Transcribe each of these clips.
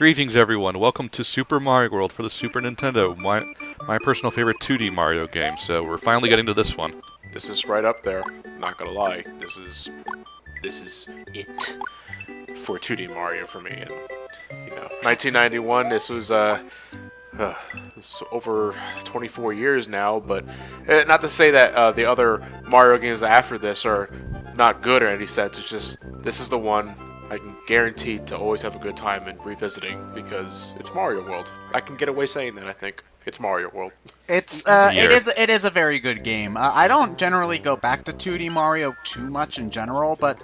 Greetings, everyone. Welcome to Super Mario World for the Super Nintendo, my personal favorite 2D Mario game. So we're finally getting to this one. This is right up there. Not gonna lie, this is it for 2D Mario for me. And 1991. This was it's over 24 years now. But not to say that the other Mario games after this are not good or any sense. It's just this is the one I can guarantee to always have a good time in revisiting because it's Mario World. I can get away saying that. I think it's Mario World. It is a very good game. I don't generally go back to 2D Mario too much in general, but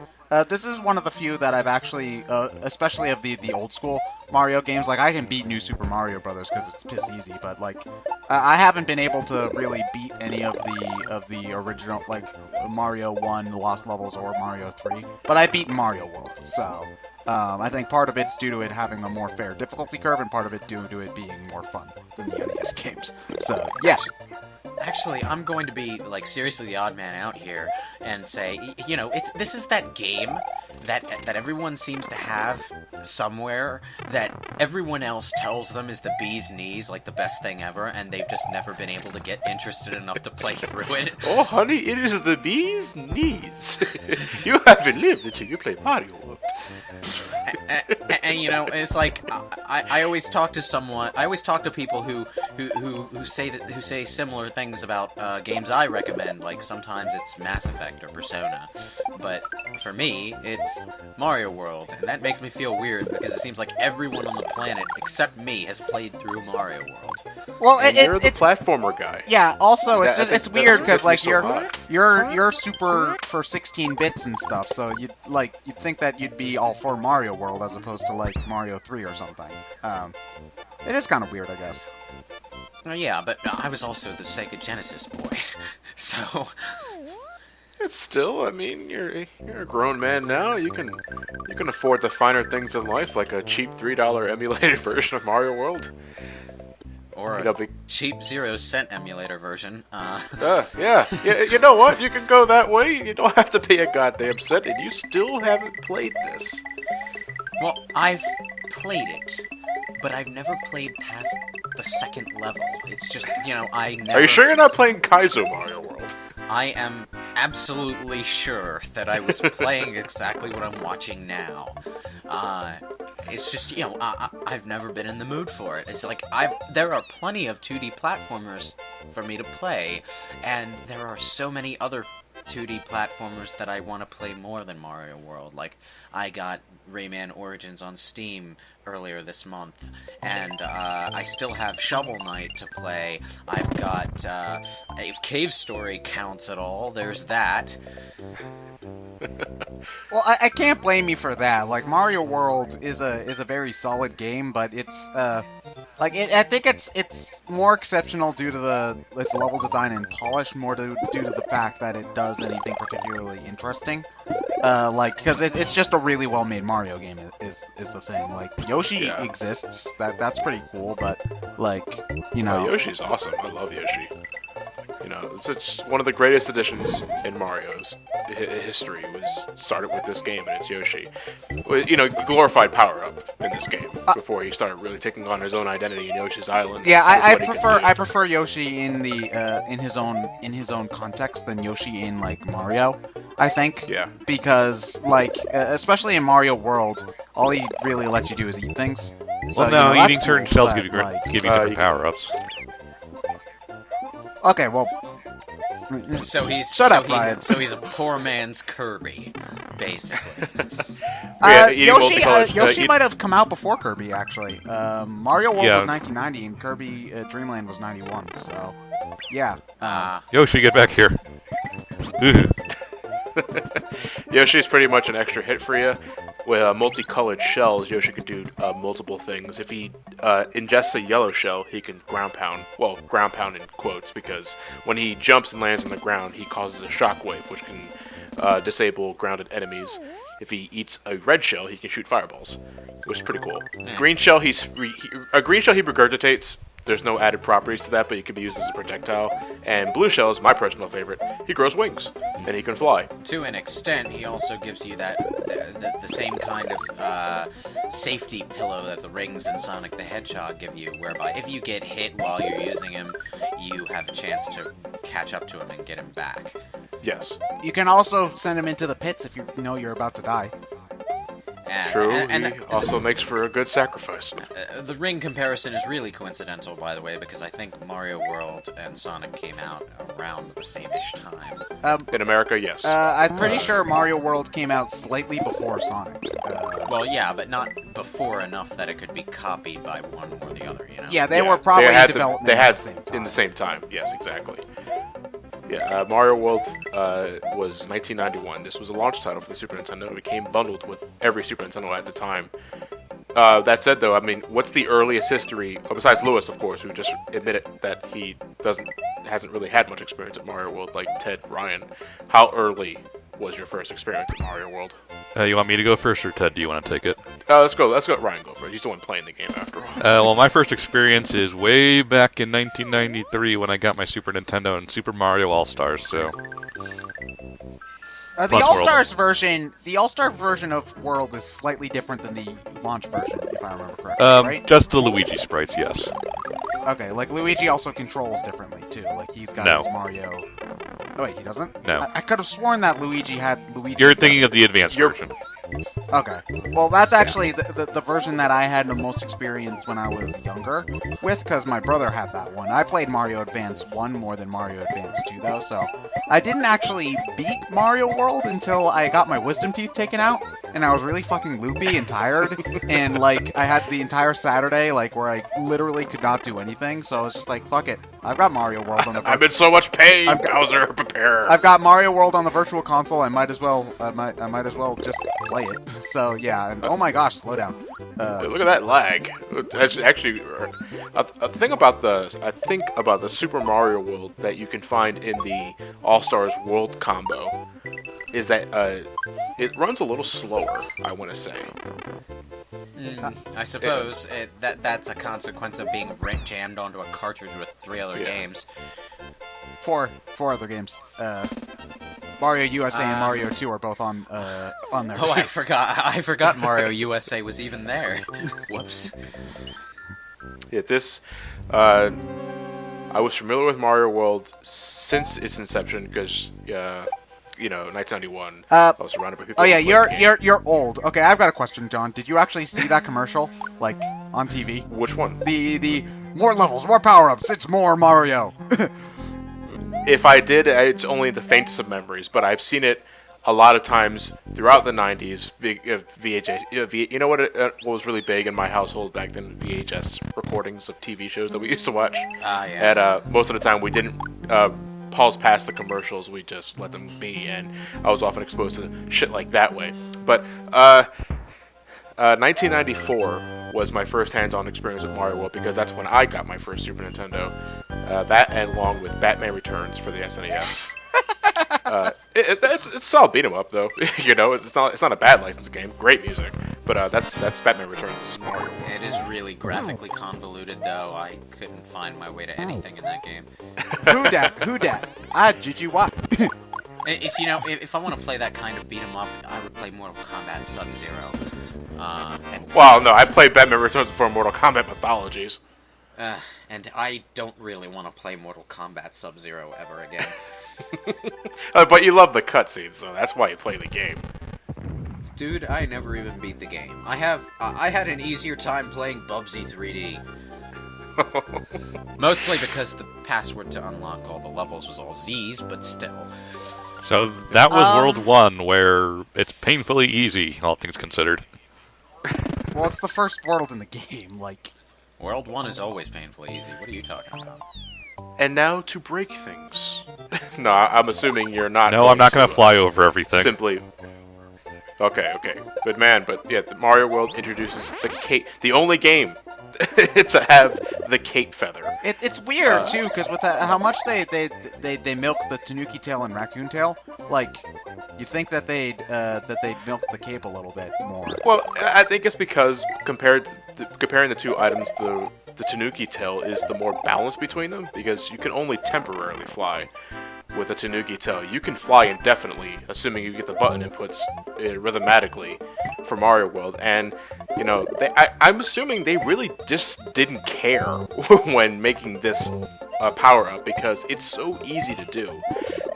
this is one of the few that I've actually, especially of the old school Mario games. Like I can beat New Super Mario Brothers because it's piss easy, but like I haven't been able to really beat any of the original like Mario 1 Lost Levels or Mario 3. But I beat Mario World, so. I think part of it's due to it having a more fair difficulty curve, and part of it due to it being more fun than the NES games. So, yeah. Actually, I'm going to be, like, seriously the odd man out here and say, this is that game that everyone seems to have somewhere that everyone else tells them is the bee's knees, like the best thing ever, and they've just never been able to get interested enough to play through it. Oh, honey, it is the bee's knees. You haven't lived until you play Mario World. And it's like I always talk to people who say similar things about games I recommend. Like sometimes it's Mass Effect or Persona, but for me it's Mario World, and that makes me feel weird because it seems like everyone on the planet except me has played through Mario World. Well, you're the platformer guy. Yeah. Also, it's weird because like so you're super for 16 bits and stuff, so you'd think that you'd be all for Mario World as opposed to like Mario 3 or something. It is kind of weird, I guess. Yeah, but I was also the Sega Genesis boy, so. It's still, I mean, you're a grown man now. You can afford the finer things in life, like a cheap $3 emulated version of Mario World. Or a cheap 0-cent emulator version. Yeah. You know what? You can go that way. You don't have to pay a goddamn cent, and you still haven't played this. Well, I've played it, but I've never played past the second level. It's just, I never... Are you sure you're not playing Kaizo Mario World? I am absolutely sure that I was playing exactly what I'm watching now. It's just, I've never been in the mood for it. It's like, there are plenty of 2D platformers for me to play, and there are so many other 2D platformers that I want to play more than Mario World. Like, I got Rayman Origins on Steam earlier this month, and I still have Shovel Knight to play. I've got, if Cave Story counts at all, there's that. Well, I can't blame you for that. Like Mario World is a very solid game, but it's I think it's more exceptional due to its level design and polish, more due to the fact that it does anything particularly interesting. Because it's just a really well made Mario game is the thing. Like Yoshi exists, that's pretty cool, but Yoshi's awesome. I love Yoshi. It's one of the greatest additions in Mario's history was started with this game, and it's Yoshi. Glorified power-up in this game before he started really taking on his own identity in Yoshi's Island. Yeah, I prefer Yoshi in his own context than Yoshi in like Mario. I think. Yeah. Because especially in Mario World, all he really lets you do is eat things. So, Well, no, eating that's certain cool, shells but, give you different power-ups. Okay, well. So he's Ryan. So he's a poor man's Kirby, basically. Yoshi might have come out before Kirby, actually. Mario World was 1990, and Kirby Dreamland was 91. So, yeah. Yoshi, get back here. Yoshi's pretty much an extra hit for you. With multicolored shells, Yoshi can do multiple things. If he ingests a yellow shell, he can ground pound. Well, ground pound in quotes, because when he jumps and lands on the ground, he causes a shockwave, which can disable grounded enemies. If he eats a red shell, he can shoot fireballs, which is pretty cool. Yeah. Green shell, he regurgitates there's no added properties to that, but he can be used as a projectile. And Blue Shell is my personal favorite. He grows wings, and he can fly. To an extent, he also gives you that the same kind of safety pillow that the rings in Sonic the Hedgehog give you, whereby if you get hit while you're using him, you have a chance to catch up to him and get him back. Yes. You can also send him into the pits if you know you're about to die. True, and he also makes for a good sacrifice. The ring comparison is really coincidental, by the way, because I think Mario World and Sonic came out around the same-ish time. In America, yes. I'm pretty sure Mario World came out slightly before Sonic. Well, yeah, but not before enough that it could be copied by one or the other, you know? Yeah, they were probably in development they had at the same time. in the same time. Yes, exactly. Yeah, Mario World was 1991. This was a launch title for the Super Nintendo. It came bundled with every Super Nintendo at the time. That said, though, I mean, what's the earliest history, besides Lewis, of course, who just admitted that he hasn't really had much experience at Mario World, like Ted Ryan. How early was your first experience at Mario World? You want me to go first, or Ted, do you want to take it? Let's go. Let's let Ryan go first. He's the one playing the game after all. Well, my first experience is way back in 1993 when I got my Super Nintendo and Super Mario All-Stars, so... The Plus All-Stars version, the All-Star version of World is slightly different than the launch version, if I remember correctly, right? Just the Luigi sprites, yes. Okay, like Luigi also controls differently too. Like he's got No. his Mario. Oh wait, he doesn't? No. I could have sworn that Luigi had Luigi. You're thinking of the advanced version. Okay. Well, that's actually the version that I had the most experience when I was younger with, because my brother had that one. I played Mario Advance 1 more than Mario Advance 2, though, so I didn't actually beat Mario World until I got my wisdom teeth taken out, and I was really fucking loopy and tired, and, like, I had the entire Saturday, like, where I literally could not do anything, so I was just like, fuck it. I've got Mario World on the I'm in so much pain, Bowser, prepare. I've got Mario World on the Virtual Console. I might as well as well just play it. So yeah, and oh my gosh, slow down. Look at that lag. That's actually a thing about the Super Mario World that you can find in the All Stars World combo is that it runs a little slower. I want to say. I suppose that's a consequence of being jammed onto a cartridge with 3 other games. Four other games. Mario USA and Mario 2 are both on there. Oh, too. I forgot Mario USA was even there. Whoops. Yeah, this. I was familiar with Mario World since its inception because, 1991. I was surrounded by people. Oh yeah, who played the game. you're old. Okay, I've got a question, John. Did you actually see that commercial, like on TV? Which one? The more levels, more power-ups. It's more Mario. If I did, it's only the faintest of memories, but I've seen it a lot of times throughout the 90s. VHS. You know what was really big in my household back then? VHS recordings of TV shows that we used to watch. Yeah. And most of the time we didn't pause past the commercials. We just let them be, and I was often exposed to shit like that way. But 1994 was my first hands-on experience with Mario World because that's when I got my first Super Nintendo. That, and along with Batman Returns for the SNES. It's a solid beat 'em up though. It's not a bad licensed game. Great music, but that's Batman Returns. This is Mario World. It is really graphically convoluted, though. I couldn't find my way to anything in that game. Who dat? GG what? It's if I want to play that kind of beat 'em up, I would play Mortal Kombat Sub-Zero. Well, no, I played Batman Returns before Mortal Kombat Mythologies. And I don't really want to play Mortal Kombat Sub-Zero ever again. But you love the cutscenes, so that's why you play the game. Dude, I never even beat the game. I had an easier time playing Bubsy 3D. Mostly because the password to unlock all the levels was all Z's, but still. So that was World 1, where it's painfully easy, all things considered. Well, it's the first world in the game, like... World 1 is always painfully easy. What are you talking about? And now to break things. No, I'm assuming you're not. No, I'm not going to fly over everything. Simply. Okay, good man. But yeah, the Mario World introduces the cape, the only game to have the cape feather. It's weird too, because with how much they milk the Tanuki tail and raccoon tail, like you think that they'd milk the cape a little bit more. Well, I think it's because compared comparing the two items, the Tanuki tail is the more balanced between them because you can only temporarily fly. With a Tanuki tail, you can fly indefinitely, assuming you get the button inputs rhythmatically for Mario World. And you know, I'm assuming they really just didn't care when making this power up because it's so easy to do,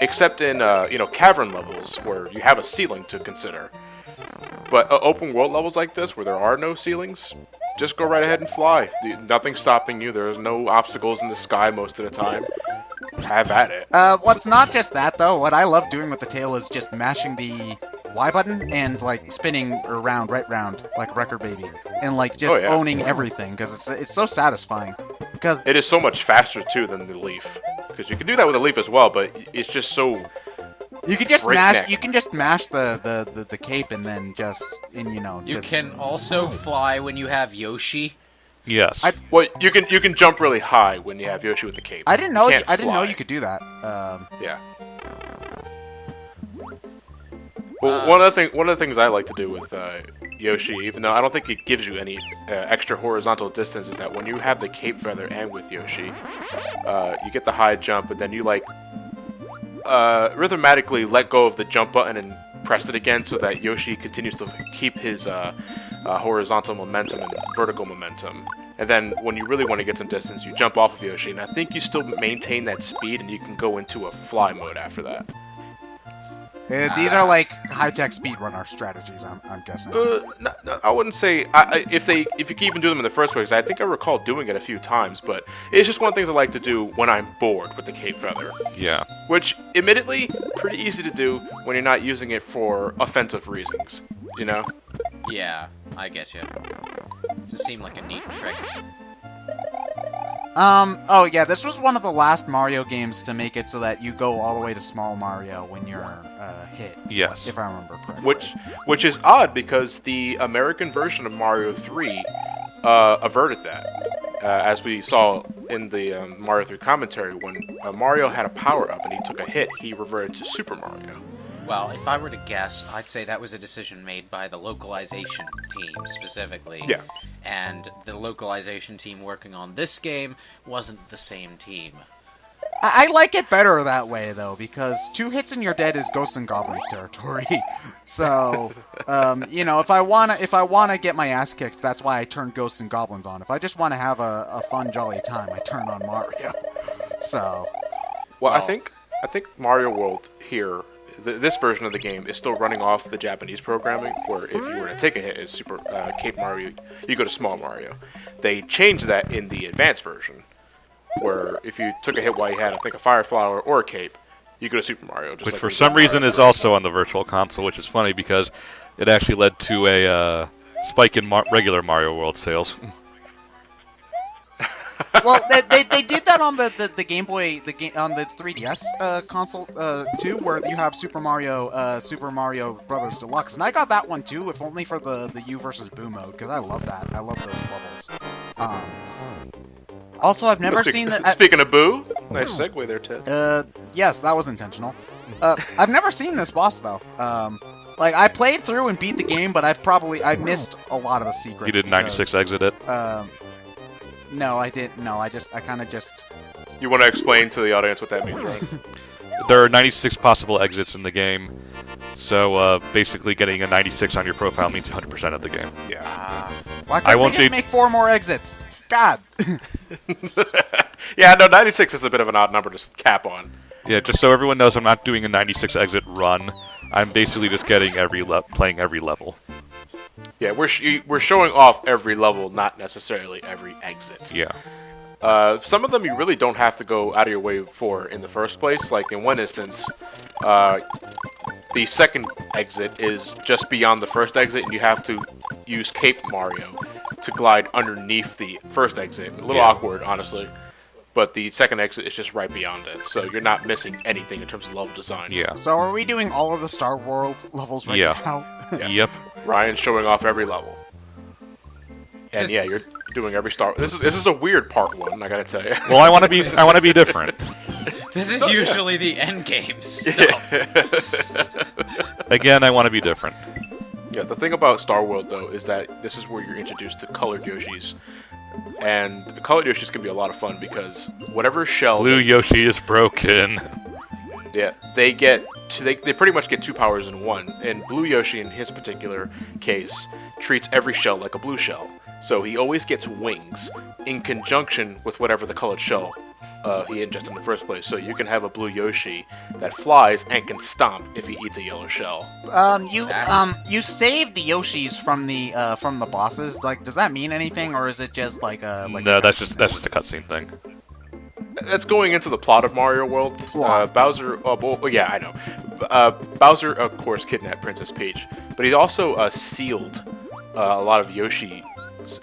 except in you know, cavern levels where you have a ceiling to consider. But open world levels like this, where there are no ceilings, just go right ahead and fly. Nothing's stopping you. There's no obstacles in the sky most of the time. Have at it. What's not just that, though, what I love doing with the tail is just mashing the Y button and, like, spinning around, right round, like Record Baby. And, like, just owning everything, because it's so satisfying. Because it is so much faster, too, than the Leaf. Because you can do that with the Leaf as well, but it's just so... You can just mash. You can just mash the cape and then just, you know. You can also fly when you have Yoshi. Yes. Well, you can jump really high when you have Yoshi with the cape. I didn't know. I didn't know you could do that. Yeah. Well, one of the things I like to do with Yoshi, even though I don't think it gives you any extra horizontal distance, is that when you have the cape feather and with Yoshi, you get the high jump, and then you like rhythmatically let go of the jump button and press it again so that Yoshi continues to keep his horizontal momentum and vertical momentum. And then when you really want to get some distance, you jump off of Yoshi, and I think you still maintain that speed, and you can go into a fly mode after that. These are like high-tech speedrunner strategies, I'm guessing. No, I wouldn't say if you can even do them in the first place. I think I recall doing it a few times, but it's just one of the things I like to do when I'm bored with the cape feather. Yeah. Which, admittedly, pretty easy to do when you're not using it for offensive reasons. You know? Yeah, I get you. Just seemed like a neat trick. Oh yeah, this was one of the last Mario games to make it so that you go all the way to Small Mario when you're hit. Yes. If I remember correctly. Which is odd because the American version of Mario 3 averted that. As we saw in the Mario 3 commentary, when Mario had a power-up and he took a hit, he reverted to Super Mario. Well, if I were to guess, I'd say that was a decision made by the localization team, specifically. Yeah. And the localization team working on this game wasn't the same team. I like it better that way, though, because 2 hits and you're dead is Ghosts and Goblins territory. So, you know, if I wanna get my ass kicked, that's why I turn Ghosts and Goblins on. If I just want to have a fun, jolly time, I turn on Mario. So, well, I think Mario World here, this version of the game is still running off the Japanese programming, where if you were to take a hit as Super Cape Mario, you go to Small Mario. They changed that in the advanced version, where if you took a hit while you had, I think, a Fire Flower or a Cape, you go to Super Mario. Which for some reason is also on the Virtual Console, which is funny because it actually led to a spike in regular Mario World sales. well, they did that on the Game Boy, on the 3DS console too, where you have Super Mario Brothers Deluxe, and I got that one too, if only for the U versus Boo mode, because I love that. I love those levels. Also, I've never seen that. Speaking of Boo, nice segue there, Ted. Yes, that was intentional. I've never seen this boss though. Like I played through and beat the game, but I've missed a lot of the secrets. You did 96 exit it. No, I didn't. No, I kind of just... You want to explain to the audience what that means, right? There are 96 possible exits in the game, so basically getting a 96 on your profile means 100% of the game. Yeah. Why can't they just make 4 more exits? God! Yeah, no, 96 is a bit of an odd number to cap on. Yeah, just so everyone knows, I'm not doing a 96 exit run. I'm basically just getting playing every level. Yeah, we're showing off every level, not necessarily every exit. Yeah. Some of them you really don't have to go out of your way for in the first place. Like in one instance, the second exit is just beyond the first exit, and you have to use Cape Mario to glide underneath the first exit. A little awkward, honestly. But the second exit is just right beyond it, so you're not missing anything in terms of level design. Yeah. So are we doing all of the Star World levels right now? Yeah. Yep. Ryan's showing off every level. And yeah, you're doing every Star. This is a weird part 1, I gotta tell you. Well, I want to be different. This is usually the end game stuff. Again, I want to be different. Yeah, the thing about Star World, though, is that this is where you're introduced to colored Yoshis. And the colored Yoshis can be a lot of fun because whatever shell... Blue Yoshi is broken. Yeah, they get... They pretty much get 2 powers in one. And Blue Yoshi, in his particular case, treats every shell like a blue shell. So he always gets wings in conjunction with whatever the colored shell he ingested in the first place. So you can have a Blue Yoshi that flies and can stomp if he eats a yellow shell. You saved the Yoshis from the bosses. Like, does that mean anything, or is it just like a? No, that's just a cutscene thing. That's going into the plot of Mario World. Bowser. Oh, well, yeah, I know. Bowser, of course, kidnapped Princess Peach, but he also sealed a lot of Yoshi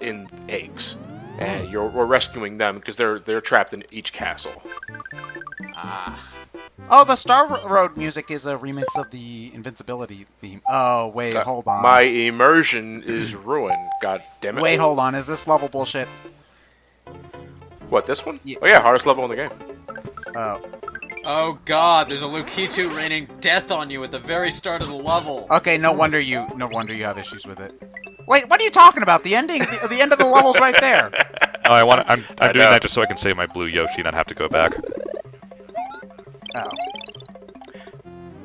in eggs, and we're rescuing them because they're trapped in each castle. Oh, the Star Road music is a remix of the Invincibility theme. Oh, wait, hold on. My immersion is ruined. God damn it. Wait, hold on. Is this level bullshit? What, this one? Oh yeah, hardest level in the game. Oh. Oh god, there's a Lukitu raining death on you at the very start of the level. Okay, no wonder you have issues with it. Wait, what are you talking about? The ending, the end of the level's right there. Oh, I'm doing that just so I can save my Blue Yoshi and not have to go back. Oh.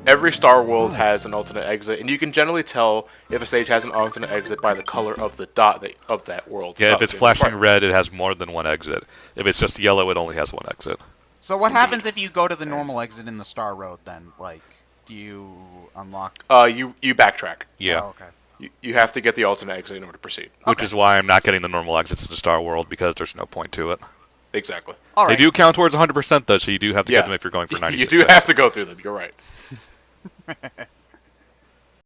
Every Star World has an alternate exit, and you can generally tell if a stage has an alternate exit by the color of the dot of that world. Yeah, if it's flashing red, it has more than one exit. If it's just yellow, it only has one exit. So what happens if you go to the normal exit in the Star Road then? Like, do you unlock... You backtrack. Yeah. Oh, okay. You have to get the alternate exit in order to proceed. Which is why I'm not getting the normal exits to Star World, because there's no point to it. Exactly. All right. They do count towards 100% though, so you do have to get them if you're going for 96. You do have to go through them, you're right.